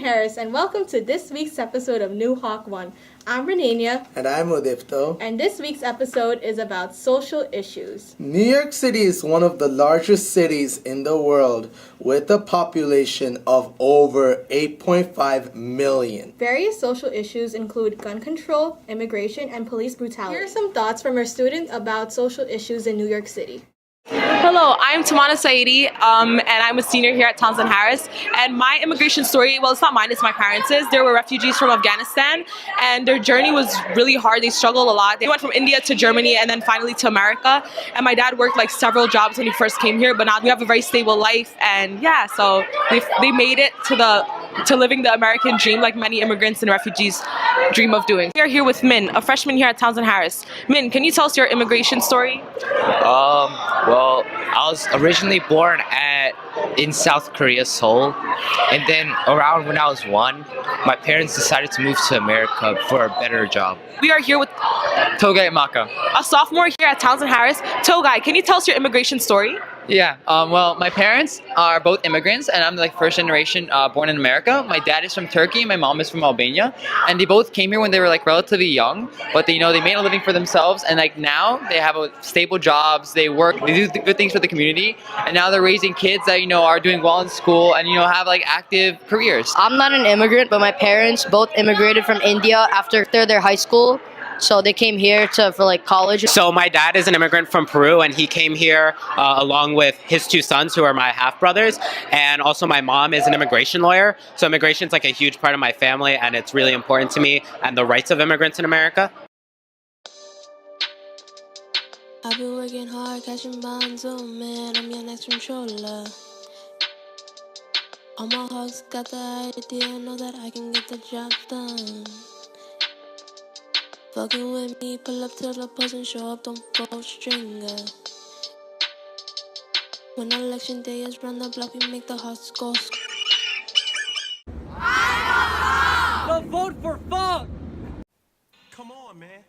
Harris, and welcome to this week's episode of New Hawk One. I'm Renania. And I'm Udipto. And this week's episode is about social issues. New York City is one of the largest cities in the world with a population of over 8.5 million. Various social issues include gun control, immigration, and police brutality. Here are some thoughts from our student about social issues in New York City. Hello, I'm Tamana Saidi, and I'm a senior here at THHS. And my immigration story, well, it's not mine, it's my parents'. They were refugees from Afghanistan, and their journey was really hard. They struggled a lot. They went from India to Germany and then finally to America. And my dad worked like several jobs when he first came here, but now we have a very stable life. And yeah, so they made it to living the American dream like many immigrants and refugees dream of doing. We are here with Min, a freshman here at THHS. Min, can you tell us your immigration story? Well, I was originally born in South Korea, Seoul, and then around when I was 1, my parents decided to move to America for a better job. We are here with Togai Maka. a sophomore here at THHS. Togai, can you tell us your immigration story? Yeah, well, my parents are both immigrants, and I'm like first generation born in America. My dad is from Turkey, my mom is from Albania, and they both came here when they were like relatively young, but they made a living for themselves, and like now they have stable jobs, they work, they do good things for the community, and now they're raising kids that are doing well in school and have like active careers. I'm not an immigrant, but my parents both immigrated from India after their high school. So they came here for college. So my dad is an immigrant from Peru, and he came here along with his 2 sons, who are my half brothers. And also my mom is an immigration lawyer. So immigration is like a huge part of my family, and it's really important to me and the rights of immigrants in America. I've been working hard, catching bonds, oh man, I'm your next controller. All my hogs got the idea, know that I can get the job done. Fucking with me, pull up to the post and show up, don't go stringer. When election day is run the block, we make the hearts go. Don't vote for fuck! Come on, man.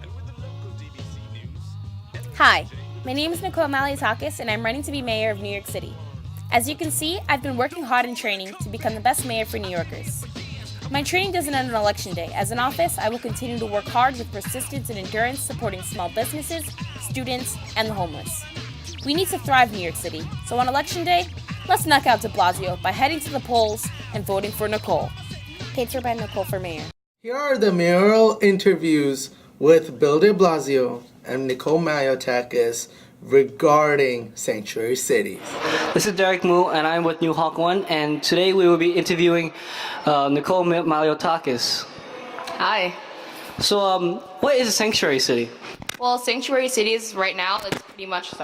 And with the local DBC news. Hi, my name is Nicole Maliotakis, and I'm running to be mayor of New York City. As you can see, I've been working hard in training to become the best mayor for New Yorkers. My training doesn't end on election day. As an office, I will continue to work hard with persistence and endurance, supporting small businesses, students, and the homeless. We need to thrive in New York City, so on election day, let's knock out de Blasio by heading to the polls and voting for Nicole. Paid for by Nicole for mayor. Here are the mayoral interviews with Bill de Blasio and Nicole Maliotakis regarding sanctuary cities. This is Derek Moo, and I'm with New Hawk One, and today we will be interviewing Nicole Maliotakis. Hi. So, what is a sanctuary city? Well, sanctuary cities right now, it's pretty much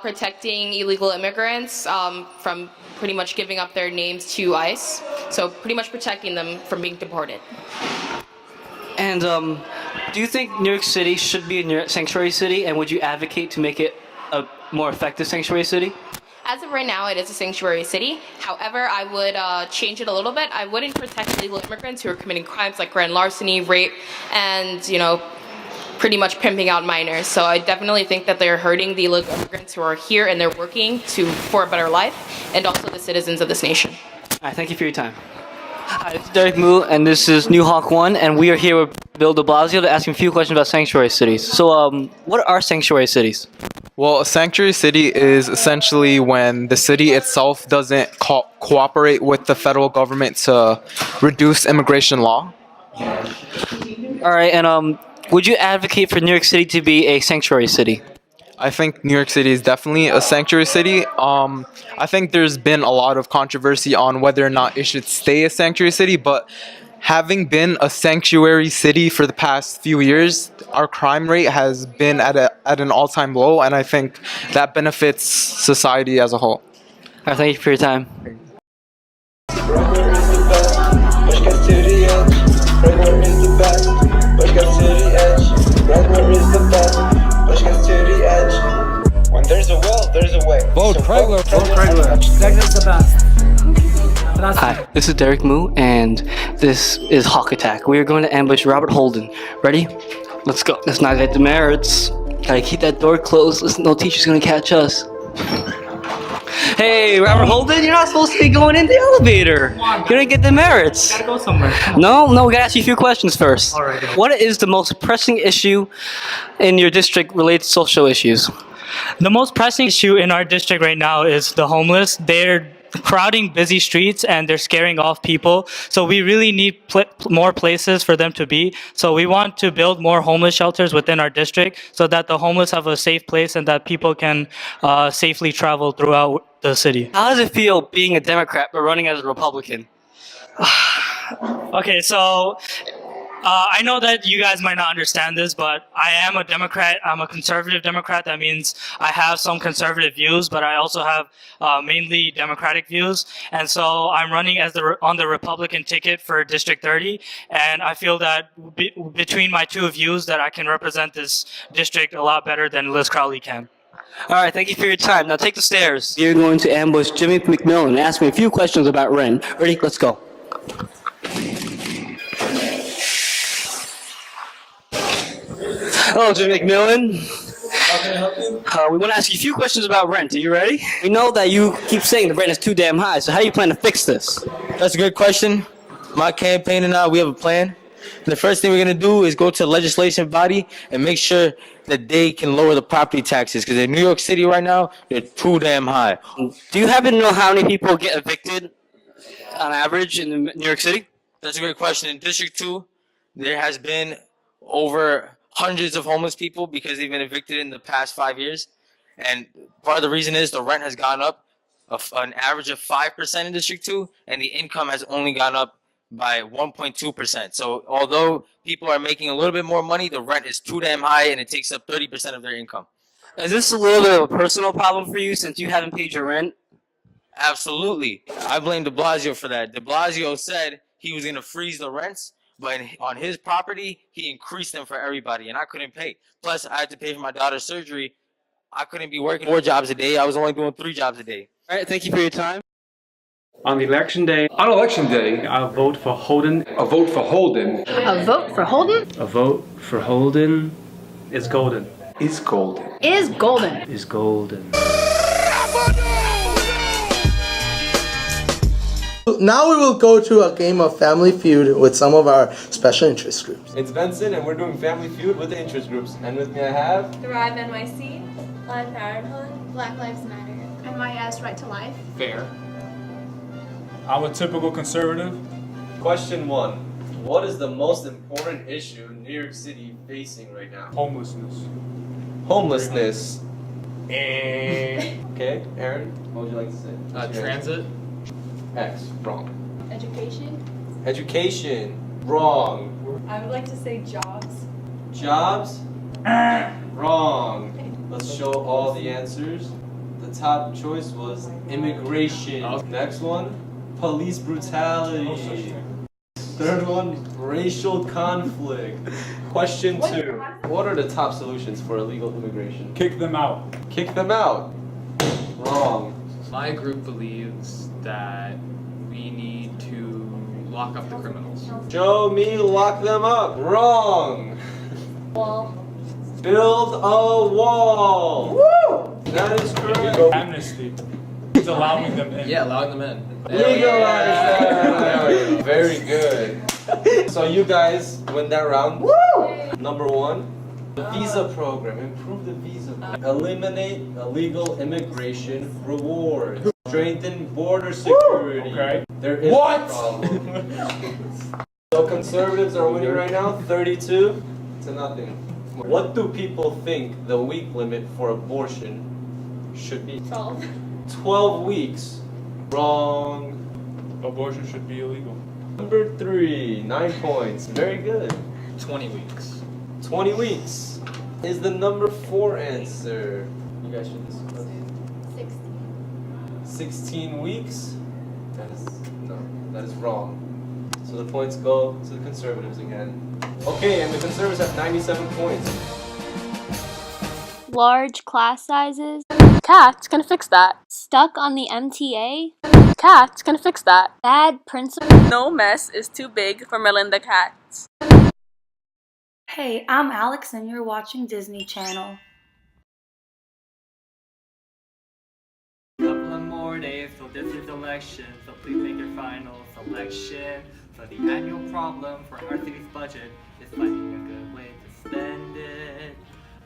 protecting illegal immigrants from pretty much giving up their names to ICE. So pretty much protecting them from being deported. And do you think New York City should be a sanctuary city, and would you advocate to make it a more effective sanctuary city? As of right now, it is a sanctuary city. However, I would change it a little bit. I wouldn't protect illegal immigrants who are committing crimes like grand larceny, rape, and, pretty much pimping out minors. So I definitely think that they're hurting the illegal immigrants who are here and they're working for a better life, and also the citizens of this nation. All right, thank you for your time. Hi, this is Derek Moo, and this is New Hawk One, and we are here with Bill de Blasio to ask him a few questions about sanctuary cities. So, what are sanctuary cities? Well, a sanctuary city is essentially when the city itself doesn't cooperate with the federal government to reduce immigration law. All right, and would you advocate for New York City to be a sanctuary city? I think New York City is definitely a sanctuary city. I think there's been a lot of controversy on whether or not it should stay a sanctuary city, but having been a sanctuary city for the past few years, our crime rate has been at an all-time low, and I think that benefits society as a whole. All right, thank you for your time. When there's a will, there's a way. Vote Craigler. Vote Craigler. Craigler's the best. Hi, this is Derek Moo, and this is Hawk Attack. We are going to ambush Robert Holden. Ready? Let's go. Let's not get demerits. Gotta keep that door closed. Listen, no teacher's gonna catch us. Hey, Robert Holden, you're not supposed to be going in the elevator. You're gonna get demerits. Gotta go somewhere. No, we gotta ask you a few questions first. All right. What is the most pressing issue in your district related to social issues? The most pressing issue in our district right now is the homeless. They're crowding busy streets and they're scaring off people. So we really need more places for them to be. So we want to build more homeless shelters within our district so that the homeless have a safe place and that people can safely travel throughout the city. How does it feel being a Democrat but running as a Republican? Okay, so I know that you guys might not understand this, but I am a Democrat. I'm a conservative Democrat. That means I have some conservative views, but I also have mainly Democratic views. And so I'm running as on the Republican ticket for District 30. And I feel that between my two views that I can represent this district a lot better than Liz Crowley can. All right, thank you for your time. Now take the stairs. You're going to ambush Jimmy McMillan and ask me a few questions about rent. Ready? Let's go. Hello, Jimmy McMillan. How can I help you? We want to ask you a few questions about rent. Are you ready? We know that you keep saying the rent is too damn high, so how do you plan to fix this? That's a good question. My campaign and I, we have a plan. And the first thing we're going to do is go to the legislation body and make sure that they can lower the property taxes. Because in New York City right now, they're too damn high. Do you happen to know how many people get evicted on average in New York City? That's a great question. In District 2, there has been over hundreds of homeless people because they've been evicted in the past 5 years. And part of the reason is the rent has gone up an average of 5% in District 2, and the income has only gone up by 1.2%. So although people are making a little bit more money, the rent is too damn high and it takes up 30% of their income. Is this a little bit of a personal problem for you since you haven't paid your rent? Absolutely. I blame de Blasio for that. De Blasio said he was going to freeze the rents, but on his property, he increased them for everybody, and I couldn't pay. Plus, I had to pay for my daughter's surgery. I couldn't be working 4 jobs a day. I was only doing 3 jobs a day. All right, thank you for your time. On election day, I'll vote for Holden. A vote for Holden. A vote for Holden? A vote for Holden is golden. Is golden. Is golden. Is golden. Now we will go to a game of Family Feud with some of our special interest groups. It's Benson, and we're doing Family Feud with the interest groups. And with me I have... Thrive NYC, Planned Parenthood, Black Lives Matter, NYS Right to Life. Fair. I'm a typical conservative. Question 1. What is the most important issue New York City facing right now? Homelessness. Homelessness. Okay, Aaron, what would you like to say? Transit. X, wrong. Education. Education, wrong. I would like to say jobs. Jobs, wrong. Let's show all the answers. The top choice was immigration. Next one, police brutality. Third one, racial conflict. Question 2. What are the top solutions for illegal immigration? Kick them out. Kick them out. Wrong. My group believes that we need to lock up the criminals. Show me lock them up. Wrong. Wall. Build a wall. Woo! That is correct. Amnesty. It's allowing them in. Yeah, allowing them in. Legalize that. Very good. So you guys win that round. Woo! Number 1, the visa program. Improve the visa program. Eliminate illegal immigration rewards. Strengthen border security. Okay. There is What? a problem. So conservatives are winning right now, 32 to nothing. What do people think the week limit for abortion should be? 12. 12 weeks. Wrong. Abortion should be illegal. Number 3, 9 points. Very good. 20 weeks. 20 weeks is the number 4 answer. You guys should discuss. 16 weeks? That is wrong. So the points go to the conservatives again. Okay, and the conservatives have 97 points. Large class sizes. Cat's gonna fix that. Stuck on the MTA. Cat's gonna fix that. Bad principal. No mess is too big for Melinda Katz. Hey, I'm Alex and you're watching Disney Channel. One more more days till this is election, so please make your final selection. So the annual problem for our city's budget is finding a good way to spend it.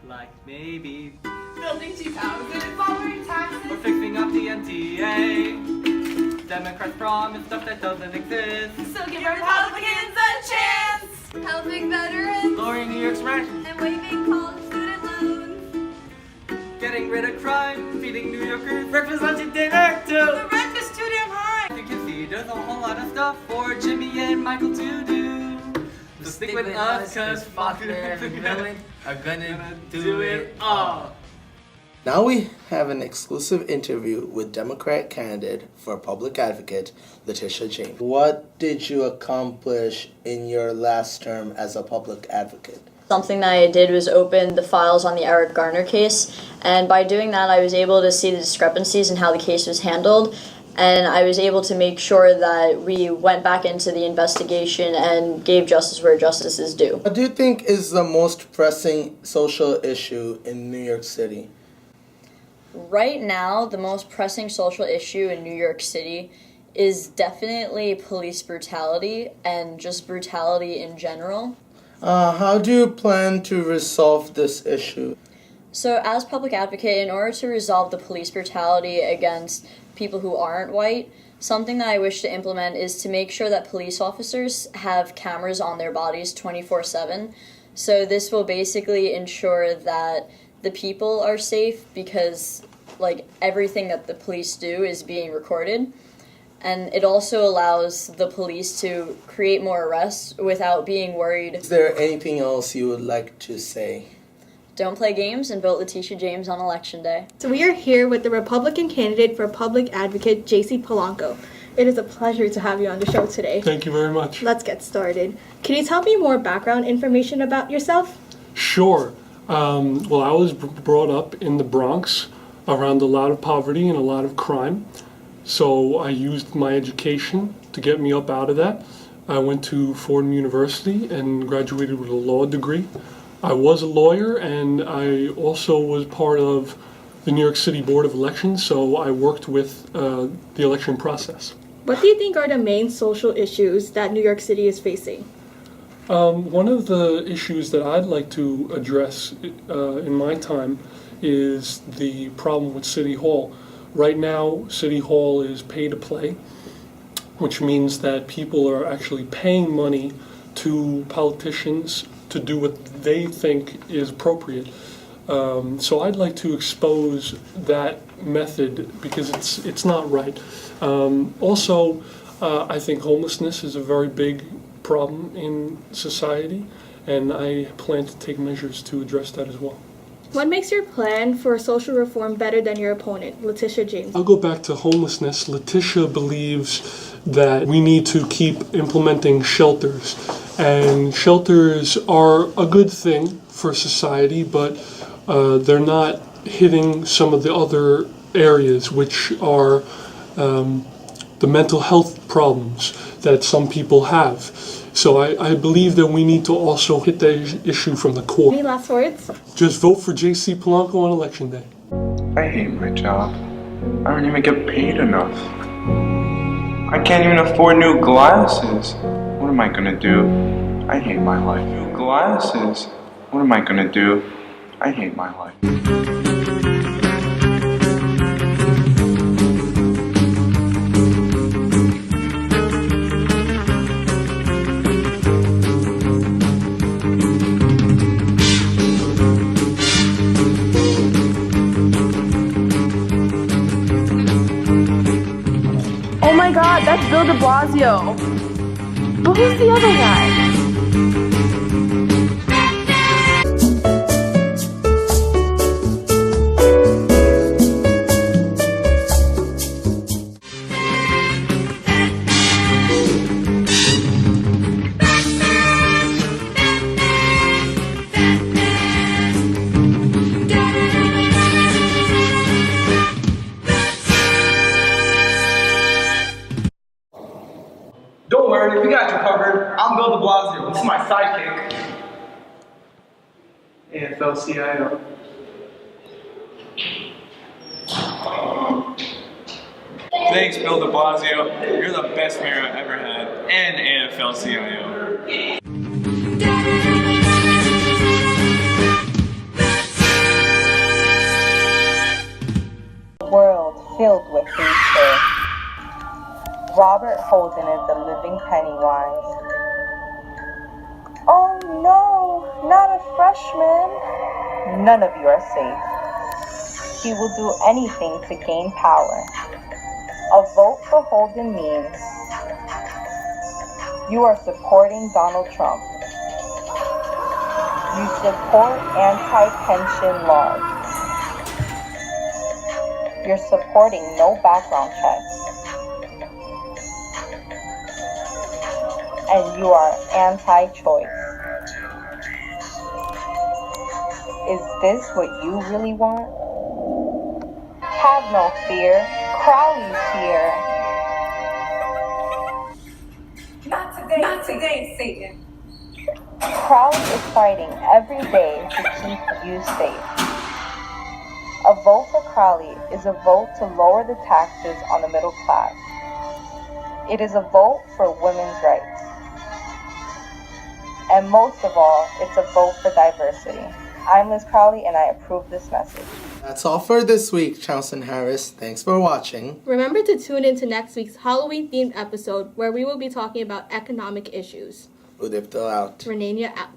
Like maybe Building 2000, lowering taxes. or fixing up the MTA. Democrats promise stuff that doesn't exist. So give Republicans a chance. Helping veterans Lowering New York's rent, and waiving college student loans. getting rid of crime, feeding New Yorkers breakfast, lunch, and dinner too. The rent is too damn high. As you can see, there's a whole lot of stuff for Jimmy and Michael to do. So stick with us, cause Foster and Villain are gonna do it all. Now we have an exclusive interview with Democrat candidate for public advocate, Letitia James. What did you accomplish in your last term as a public advocate? Something that I did was open the files on the Eric Garner case, and by doing that I was able to see the discrepancies in how the case was handled, and I was able to make sure that we went back into the investigation and gave justice where justice is due. What do you think is the most pressing social issue in New York City? Right now, the most pressing social issue in New York City is definitely police brutality and just brutality in general. How do you plan to resolve this issue? So as public advocate, in order to resolve the police brutality against people who aren't white, something that I wish to implement is to make sure that police officers have cameras on their bodies 24/7. So this will basically ensure that the people are safe because like everything that the police do is being recorded. And it also allows the police to create more arrests without being worried. Is there anything else you would like to say? Don't play games and vote Letitia James on Election Day. So we are here with the Republican candidate for public advocate, J.C. Polanco. It is a pleasure to have you on the show today. Thank you very much. Let's get started. Can you tell me more background information about yourself? Sure. Well, I was brought up in the Bronx around a lot of poverty and a lot of crime. So I used my education to get me up out of that. I went to Fordham University and graduated with a law degree. I was a lawyer and I also was part of the New York City Board of Elections, so I worked with the election process. What do you think are the main social issues that New York City is facing? One of the issues that I'd like to address in my time is the problem with City Hall. Right now, City Hall is pay to play, which means that people are actually paying money to politicians to do what they think is appropriate. So I'd like to expose that method because it's not right. Also, I think homelessness is a very big problem in society, and I plan to take measures to address that as well. What makes your plan for social reform better than your opponent, Letitia James? I'll go back to homelessness. Letitia believes that we need to keep implementing shelters. And shelters are a good thing for society, but they're not hitting some of the other areas, which are the mental health problems that some people have. So I believe that we need to also hit the issue from the core. Any last words? Just vote for J.C. Polanco on Election Day. I hate my job. I don't even get paid enough. I can't even afford new glasses. What am I gonna do? I hate my life. New glasses. What am I gonna do? I hate my life. Oh my god, that's Bill de Blasio. But who's the other guy? Don't worry, we got you covered. I'm Bill de Blasio. This is my sidekick. AFL-CIO. Thanks, Bill de Blasio. You're the best mayor I've ever had, and AFL-CIO. World filled with hatred. Robert Holden is a living Pennywise. Oh no, not a freshman. None of you are safe. He will do anything to gain power. A vote for Holden means you are supporting Donald Trump. You support anti-pension laws. You're supporting no background checks. And you are anti-choice. Is this what you really want? Have no fear. Crowley's here. Not today, Satan. Crowley is fighting every day to keep you safe. A vote for Crowley is a vote to lower the taxes on the middle class. It is a vote for women's rights. And most of all, it's a vote for diversity. I'm Liz Crowley and I approve this message. That's all for this week, Charleston Harris. Thanks for watching. Remember to tune in to next week's Halloween-themed episode where we will be talking about economic issues. Udipto out. Renania out.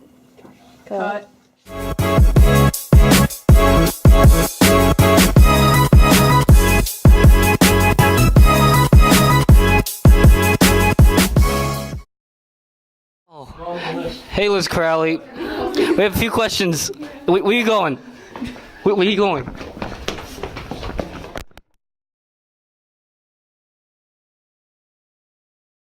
Cut. Hey, Liz Crowley. We have a few questions. Where are you going? Where are you going?